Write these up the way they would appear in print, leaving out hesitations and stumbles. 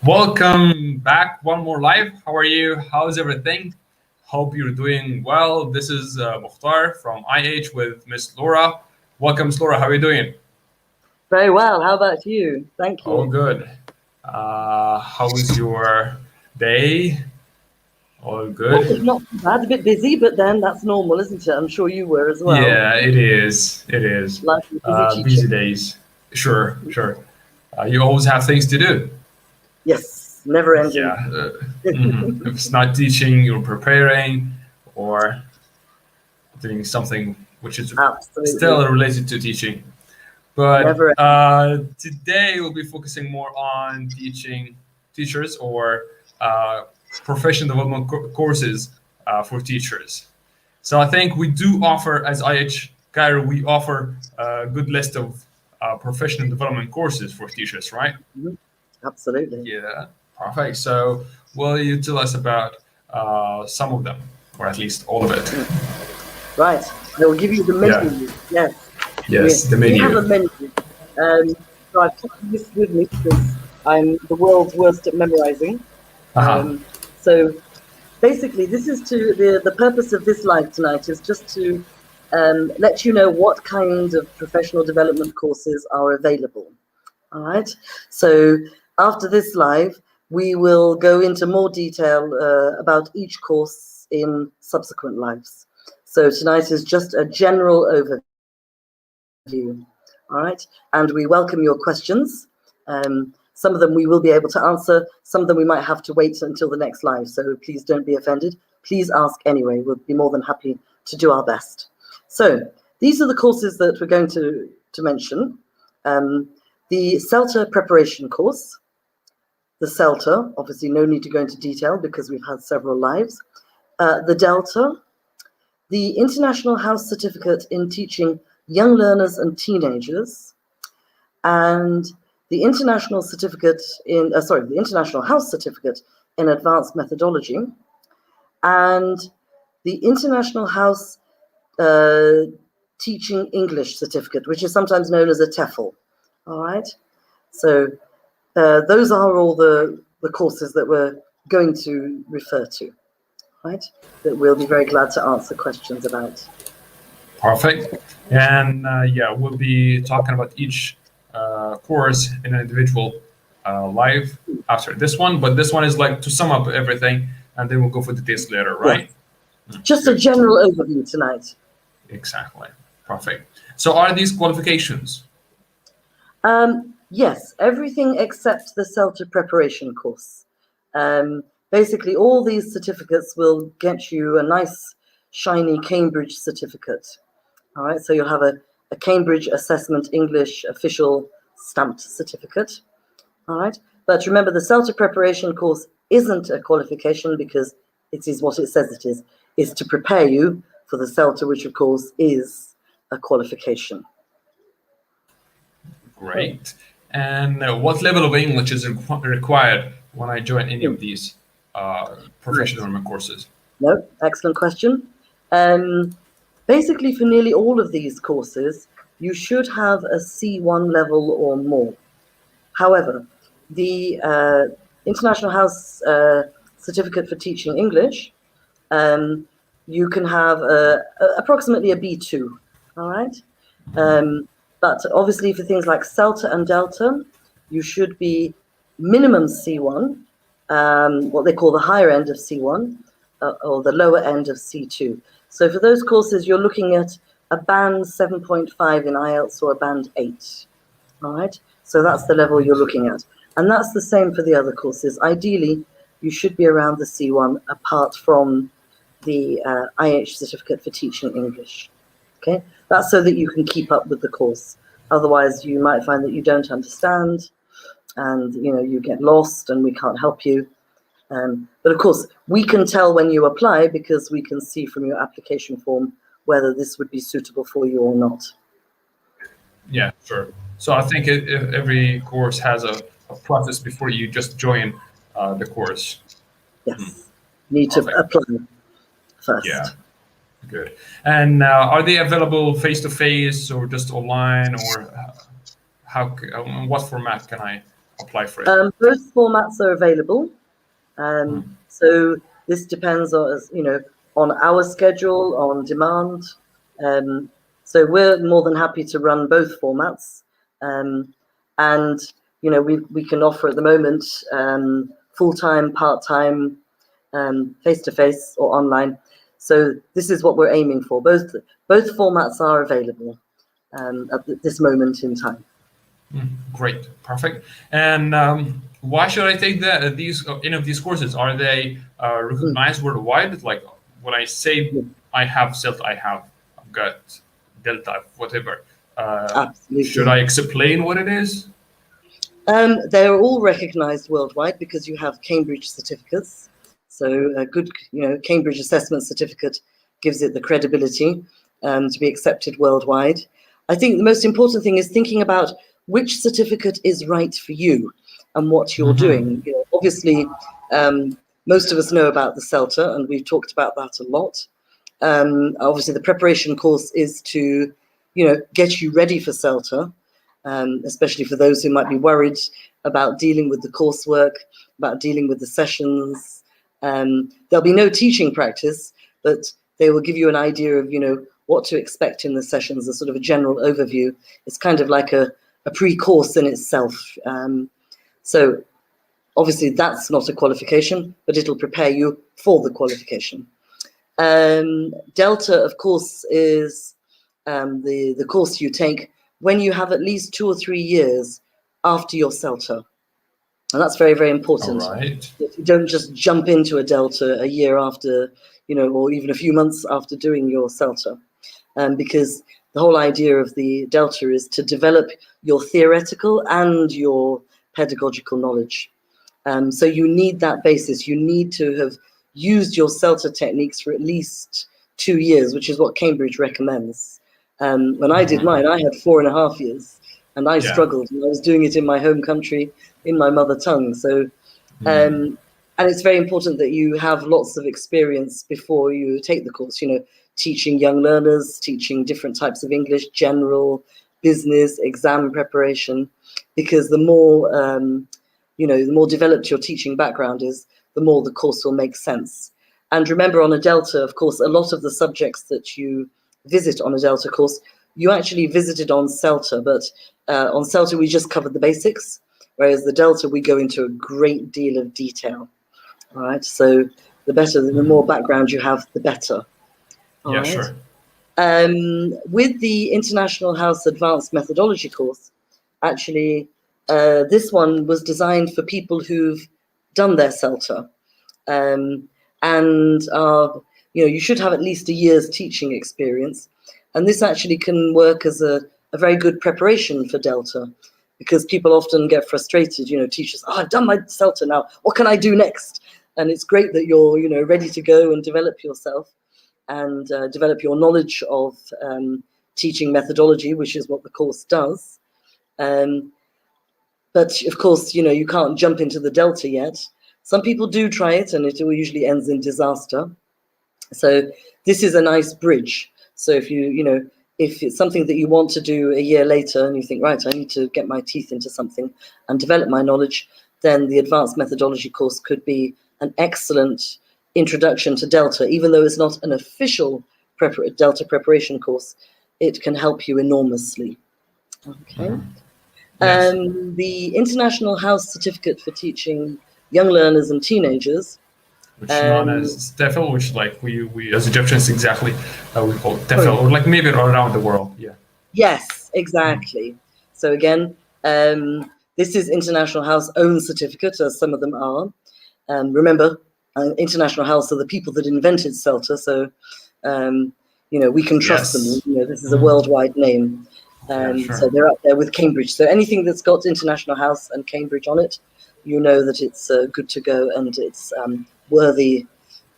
Welcome back, one more live. How are you? How's everything? Hope you're doing well. This is Mukhtar from IH with Miss Laura. Welcome, Miss Laura. How are you doing? Very well. How about you? Thank you. All good. How was your day? All good? Not too bad. A bit busy, but then that's normal, isn't it? I'm sure you were as well. Yeah, it is. It is. Like busy Busy teacher. days. Sure, sure. You always have things to do. Yes, never ending. Yeah. If it's not teaching, you're preparing or doing something which is Absolutely. still related to teaching. But Never today we'll be focusing more on teachers or professional development courses for teachers. So I think we do offer, as IH Cairo, we offer a good list of professional development courses for teachers, right? Absolutely. Yeah, perfect. So will you tell us about some of them, or at least all of it? Right. I will give you the menu. Yeah. Yes. The menu. We have a menu. So I've taken this with me because I'm the world's worst at memorizing. So basically, this is the purpose of this live tonight is just to let you know what kind of professional development courses are available. All right. So after this live, we will go into more detail about each course in subsequent lives. So tonight is just a general overview. All right. And we welcome your questions. Some of them we will be able to answer. Some of them we might have to wait until the next live. So please don't be offended. Please ask anyway. We'll be more than happy to do our best. So these are the courses that we're going to mention. The CELTA preparation course. The CELTA, obviously no need to go into detail because we've had several lives. The Delta. The International House Certificate in Teaching Young Learners and Teenagers. And the International Certificate in, the International House Certificate in Advanced Methodology, and the International House Teaching English Certificate, which is sometimes known as a TEFL. All right. So those are all the courses that we're going to refer to, right? That we'll be very glad to answer questions about. Perfect. And yeah, we'll be talking about each course in an individual live after this one, but this one is like to sum up everything, and then we'll go for details later, right? Yes. Just a general overview tonight. Exactly. Perfect. So are these qualifications? Yes, everything except the CELTA preparation course. Basically, all these certificates will get you a nice, shiny Cambridge certificate. All right, so you'll have a Cambridge Assessment English official stamped certificate. All right, but remember the CELTA preparation course isn't a qualification because it is what it says it is to prepare you for the CELTA, which of course is a qualification. Great. And what level of English is required when I join any of these professional development courses? No, excellent question. Basically, for nearly all of these courses, you should have a C1 level or more. However, the International House Certificate for Teaching English, you can have approximately a B2, all right? But obviously for things like CELTA and Delta, you should be minimum C1, what they call the higher end of C1, or the lower end of C2. So for those courses, you're looking at a band 7.5 in IELTS or a band 8, all right? So that's the level you're looking at. And that's the same for the other courses. Ideally, you should be around the C1 apart from the IH Certificate for Teaching English, okay? That's so that you can keep up with the course. Otherwise, you might find that you don't understand and, you know, you get lost and we can't help you. But of course, we can tell when you apply because we can see from your application form whether this would be suitable for you or not. Yeah, sure. So I think every course has a process before you just join the course. Yes, need to apply first. Yeah, good. And are they available face-to-face or just online, or what format can I apply for it? Both formats are available. So this depends on, on our schedule, on demand. So we're more than happy to run both formats. And, we can offer at the moment full-time, part-time, face-to-face or online. So this is what we're aiming for. Both formats are available at this moment in time. Great, perfect. And why should I take these any of these courses? Are they recognized worldwide? Like when I say I have CELTA, I've got Delta, whatever. Absolutely. Should I explain what it is? They're all recognized worldwide because you have Cambridge certificates. So a good, Cambridge assessment certificate gives it the credibility to be accepted worldwide. I think the most important thing is thinking about which certificate is right for you and what you're doing. Obviously, most of us know about the CELTA, and we've talked about that a lot. Obviously, the preparation course is to, get you ready for CELTA, especially for those who might be worried about dealing with the coursework, about dealing with the sessions. There'll be no teaching practice, but they will give you an idea of, what to expect in the sessions, a sort of a general overview. It's kind of like a pre-course in itself. So obviously that's not a qualification, but it'll prepare you for the qualification. Delta, of course, is the course you take when you have at least 2 or 3 years after your CELTA. And that's very, very important. All right. You don't just jump into a Delta a year after, or even a few months after doing your CELTA. Because the whole idea of the Delta is to develop your theoretical and your pedagogical knowledge. So you need that basis. You need to have used your CELTA techniques for at least 2 years, which is what Cambridge recommends. When I did mine, I had 4.5 years, and I struggled. And I was doing it in my home country, in my mother tongue. So, and it's very important that you have lots of experience before you take the course. Teaching young learners, teaching different types of English, general, business, exam preparation, because the more the more developed your teaching background is, the more the course will make sense. And remember, on a Delta, of course, a lot of the subjects that you visit on a Delta course, you actually visited on CELTA, but on CELTA we just covered the basics, whereas the Delta we go into a great deal of detail. All right, so the more background you have, the better. All right. Sure. With the International House Advanced Methodology course, actually, this one was designed for people who've done their CELTA, and you should have at least a year's teaching experience. And this actually can work as a very good preparation for Delta, because people often get frustrated. Teachers, I've done my CELTA now. What can I do next? And it's great that you're ready to go and develop yourself and develop your knowledge of teaching methodology, which is what the course does. But of course, you can't jump into the Delta yet. Some people do try it, and it usually ends in disaster. So this is a nice bridge. So if if it's something that you want to do a year later and you think, right, I need to get my teeth into something and develop my knowledge, then the advanced methodology course could be an excellent introduction to Delta. Even though it's not an official Delta preparation course, it can help you enormously. Okay. Yes. The International House Certificate for Teaching Young Learners and Teenagers, which known as TEFL, which like we as Egyptians exactly we call it TEFL, or like maybe around the world. Yeah. Yes, exactly. So again, this is International House own certificate, as some of them are. Remember, International House are the people that invented CELTA, so we can trust them. This is a worldwide name. Sure. So they're up there with Cambridge. So anything that's got International House and Cambridge on it, you know that it's good to go and it's worthy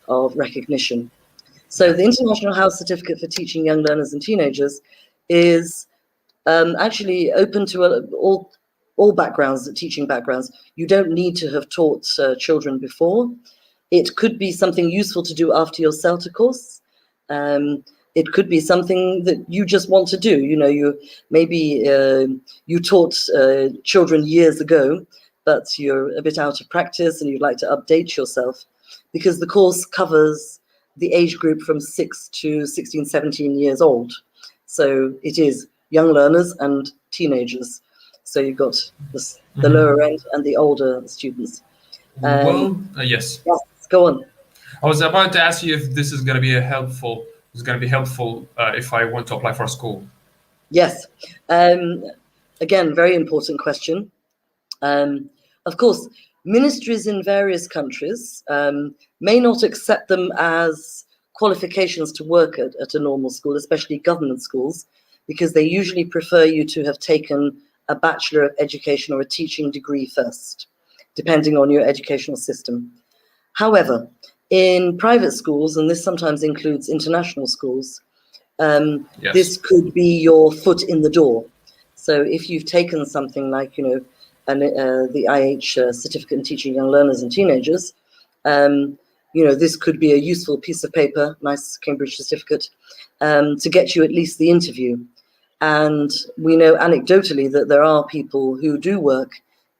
of recognition. So the International House Certificate for Teaching Young Learners and Teenagers is actually open to all backgrounds, teaching backgrounds. You don't need to have taught children before. It could be something useful to do after your CELTA course. It could be something that you just want to do. You taught children years ago, but you're a bit out of practice and you'd like to update yourself, because the course covers the age group from 6 to 16, 17 years old. So it is young learners and teenagers. So you've got the lower end and the older students. Yes. Yes, go on. I was about to ask you if this is going to be helpful. It's going to be helpful if I want to apply for a school. Yes. Again, very important question. Of course, ministries in various countries may not accept them as qualifications to work at a normal school, especially government schools, because they usually prefer you to have taken a Bachelor of Education or a teaching degree first, depending on your educational system. However, in private schools, and this sometimes includes international schools, Yes. this could be your foot in the door. So if you've taken something like, the IH certificate in teaching young learners and teenagers, this could be a useful piece of paper, nice Cambridge certificate, to get you at least the interview. And we know anecdotally that there are people who do work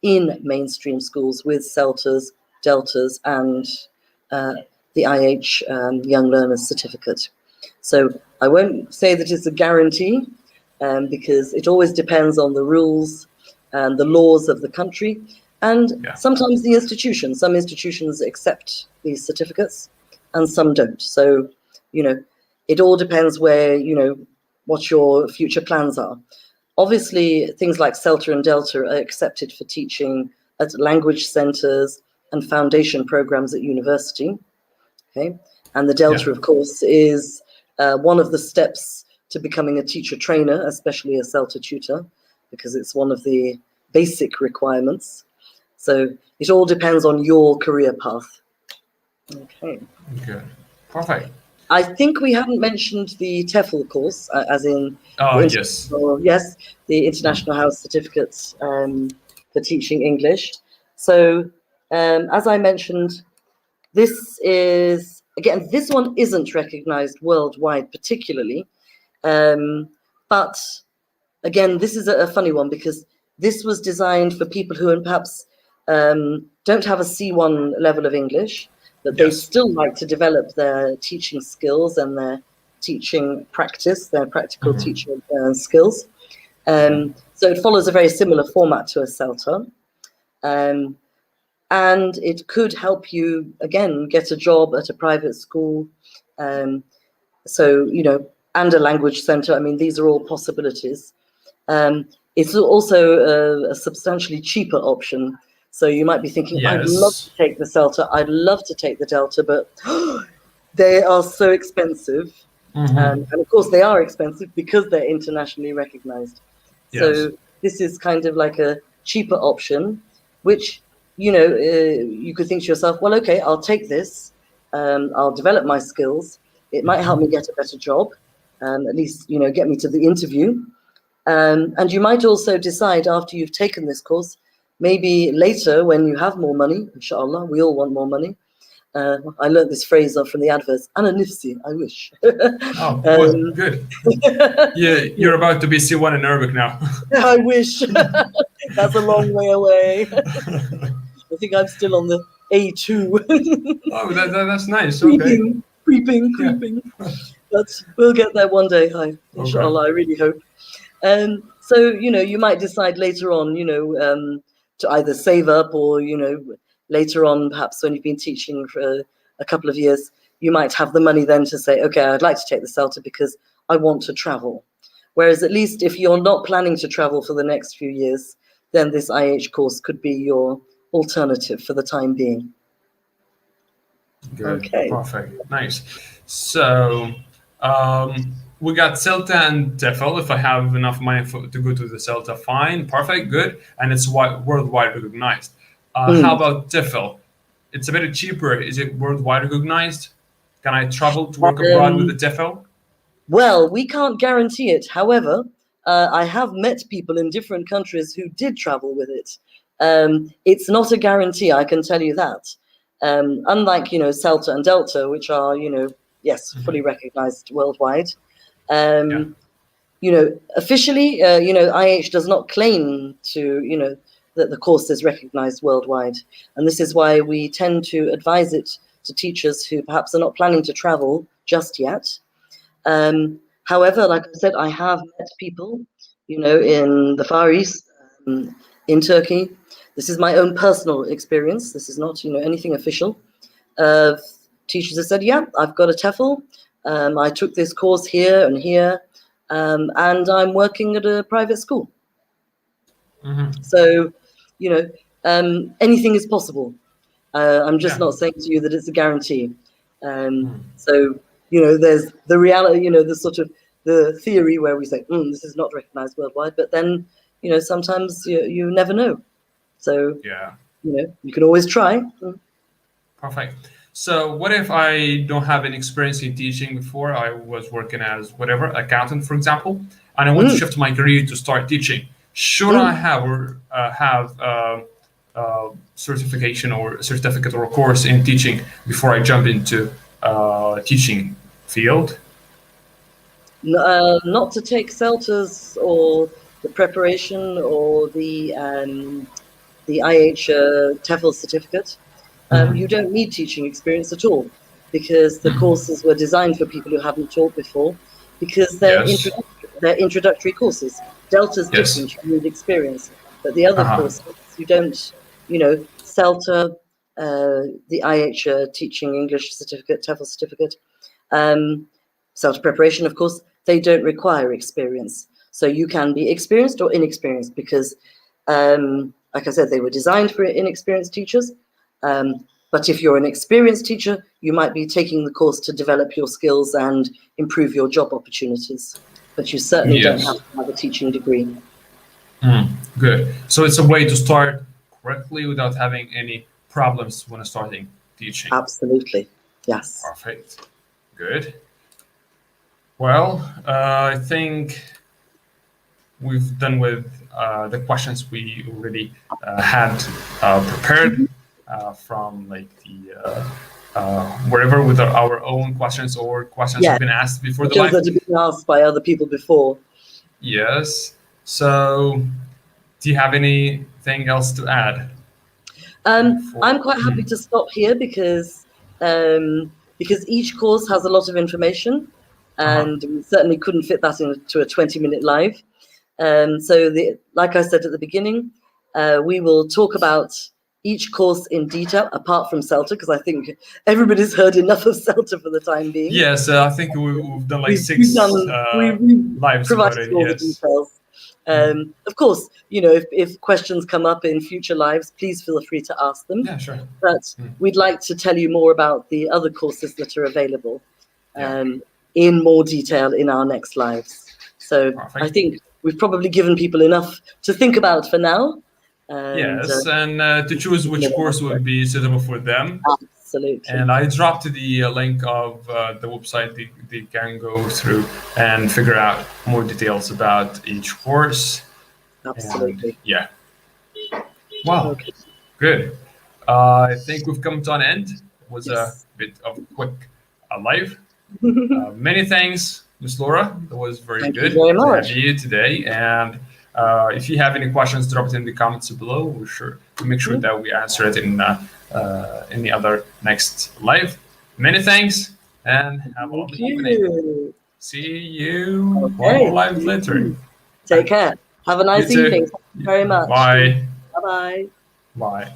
in mainstream schools with CELTAs, DELTAs, and the IH Young Learners Certificate. So I won't say that it's a guarantee, because it always depends on the rules and the laws of the country, and sometimes the institution. Some institutions accept these certificates and some don't. So, it all depends where, what your future plans are. Obviously, things like CELTA and DELTA are accepted for teaching at language centers and foundation programs at university. Okay, and the DELTA, of course, is one of the steps to becoming a teacher trainer, especially a CELTA tutor, because it's one of the basic requirements. So it all depends on your career path. Okay. Good. Perfect. I think we haven't mentioned the TEFL course, as in yes, the International House Certificates for teaching English. So as I mentioned, this is, again, this one isn't recognized worldwide particularly, but again, this is a funny one, because this was designed for people who perhaps don't have a C1 level of English, but they still like to develop their teaching skills and their teaching practice, their practical teaching skills. So it follows a very similar format to a CELTA. And it could help you, again, get a job at a private school. So, and a language center. I mean, these are all possibilities. It's also a substantially cheaper option. So you might be thinking, I'd love to take the CELTA, I'd love to take the DELTA, but they are so expensive. And of course, they are expensive because they're internationally recognized. So this is kind of like a cheaper option, which, you could think to yourself, well, okay, I'll take this. I'll develop my skills. It might help me get a better job, at least, get me to the interview. And you might also decide after you've taken this course, maybe later when you have more money, inshallah, we all want more money. I learned this phrase from the adverts, Ana nifsi, I wish. Oh, good. You're about to be C1 in Arabic now. I wish. That's a long way away. I think I'm still on the A2. Oh, that's nice. Creeping. But we'll get there one day, inshallah, I really hope. So, you might decide later on, to either save up or, later on, perhaps when you've been teaching for a couple of years, you might have the money then to say, okay, I'd like to take the CELTA because I want to travel. Whereas at least if you're not planning to travel for the next few years, then this IH course could be your alternative for the time being. Good. Okay. Perfect. Nice. So we got CELTA and TEFL. If I have enough money to go to the CELTA, fine, perfect, good, and it's worldwide recognized. How about TEFL? It's a bit cheaper. Is it worldwide recognized? Can I travel to work abroad with the TEFL? Well, we can't guarantee it. However, I have met people in different countries who did travel with it. It's not a guarantee, I can tell you that. Unlike, CELTA and DELTA, which are, fully recognized worldwide. Officially, IH does not claim to, that the course is recognized worldwide. And this is why we tend to advise it to teachers who perhaps are not planning to travel just yet. However, like I said, I have met people, in the Far East, in Turkey. This is my own personal experience. This is not, anything official. Teachers have said, yeah, I've got a TEFL. I took this course here and here, and I'm working at a private school. Mm-hmm. So, anything is possible. I'm just not saying to you that it's a guarantee. So, there's the reality, the sort of the theory where we say, this is not recognized worldwide, but then, sometimes you never know. So, you can always try. Perfect. So what if I don't have any experience in teaching before? I was working as whatever, accountant, for example, and I want to shift my career to start teaching. Should I have certification or certificate or a course in teaching before I jump into teaching field? Not to take CELTAs or the preparation or the IH TEFL certificate. You don't need teaching experience at all, because the courses were designed for people who haven't taught before, because they're introductory courses. Delta's different, you need experience. But the other courses, you don't, CELTA, the IH teaching English certificate, TEFL certificate, CELTA preparation, of course, they don't require experience. So you can be experienced or inexperienced, because, like I said, they were designed for inexperienced teachers. But if you're an experienced teacher, you might be taking the course to develop your skills and improve your job opportunities. But you certainly don't have to have a teaching degree. Good. So it's a way to start correctly without having any problems when starting teaching. Absolutely. Yes. Perfect. Good. Well, I think we've done with the questions we already had prepared. From like the wherever with our own questions or questions have been asked before the live. That have been asked by other people before. Yes. So, do you have anything else to add? I'm quite happy to stop here because each course has a lot of information, and we certainly couldn't fit that into a 20-minute live. So, like I said at the beginning, we will talk about each course in detail, apart from CELTA, because I think everybody's heard enough of CELTA for the time being. Yes, I think we've done like six lives about it. All the details. Of course, if questions come up in future lives, please feel free to ask them. Yeah, sure. But we'd like to tell you more about the other courses that are available in more detail in our next lives. So I think we've probably given people enough to think about for now. And to choose which course would be suitable for them. Absolutely. And I dropped the link of the website they can go through and figure out more details about each course. Absolutely. And, wow. Okay. Good. I think we've come to an end. It was a bit of a quick live. Many thanks, Ms. Laura. That was very good to have you today. And if you have any questions, drop it in the comments below. We're sure to make sure that we answer it in the other next live. Many thanks, and have a lovely evening. See you one more live later. Take care. Have a nice evening. Thank you very much. Bye. Bye-bye. Bye.